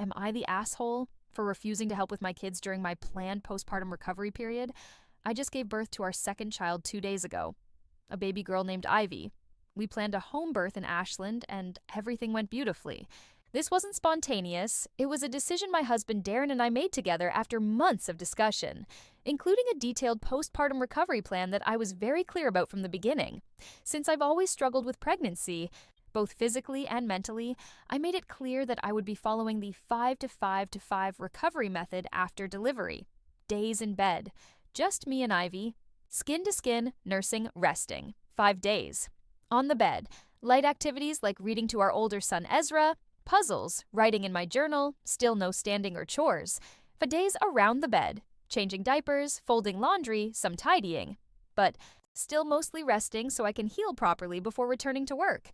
Am I the asshole for refusing to help with my kids during my planned postpartum recovery period? I just gave birth to our second child 2 days ago, a baby girl named Ivy. We planned a home birth in Ashland, and everything went beautifully. This wasn't spontaneous. It was a decision my husband Darren and I made together after months of discussion, including a detailed postpartum recovery plan that I was very clear about from the beginning. Since I've always struggled with pregnancy, both physically and mentally, I made it clear that I would be following the 5 to 5 to 5 recovery method after delivery. Days in bed. Just me and Ivy. Skin to skin, nursing, resting. 5 days. On the bed. Light activities like reading to our older son Ezra, puzzles, writing in my journal, still no standing or chores. For days around the bed. Changing diapers, folding laundry, some tidying. But still mostly resting so I can heal properly before returning to work.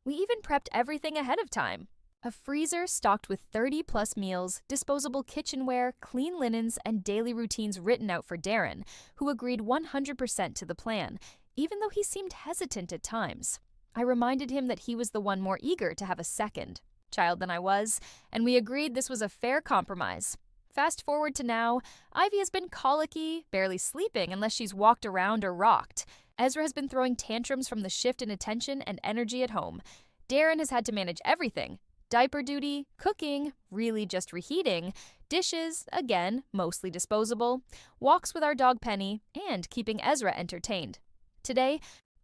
We even prepped everything ahead of time. A freezer stocked with 30-plus meals, disposable kitchenware, clean linens, and daily routines written out for Darren, who agreed 100% to the plan, even though he seemed hesitant at times. I reminded him that he was the one more eager to have a second child than I was, and we agreed this was a fair compromise. Fast forward to now, Ivy has been colicky, barely sleeping unless she's walked around or rocked. Ezra has been throwing tantrums from the shift in attention and energy at home. Darren has had to manage everything. Diaper duty, cooking, really just reheating, dishes, again, mostly disposable, walks with our dog Penny, and keeping Ezra entertained. Today,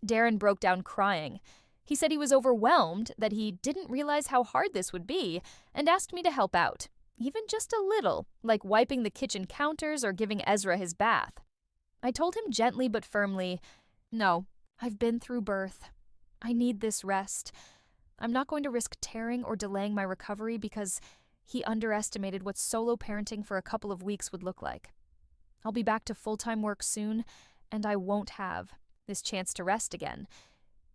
Darren broke down crying. He said he was overwhelmed, that he didn't realize how hard this would be, and asked me to help out. Even just a little, like wiping the kitchen counters or giving Ezra his bath. I told him gently but firmly, "No, I've been through birth. I need this rest. I'm not going to risk tearing or delaying my recovery because he underestimated what solo parenting for a couple of weeks would look like. I'll be back to full-time work soon, and I won't have this chance to rest again."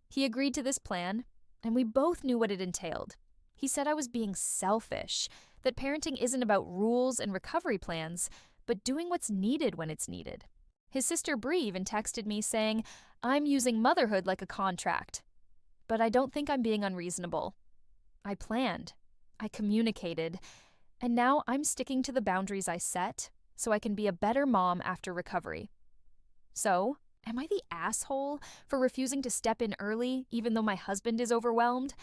He agreed to this plan, and we both knew what it entailed. He said I was being selfish, that parenting isn't about rules and recovery plans, but doing what's needed when it's needed. His sister Bree even texted me saying, "I'm using motherhood like a contract." But I don't think I'm being unreasonable. I planned, I communicated, and now I'm sticking to the boundaries I set so I can be a better mom after recovery. So, am I the asshole for refusing to step in early even though my husband is overwhelmed?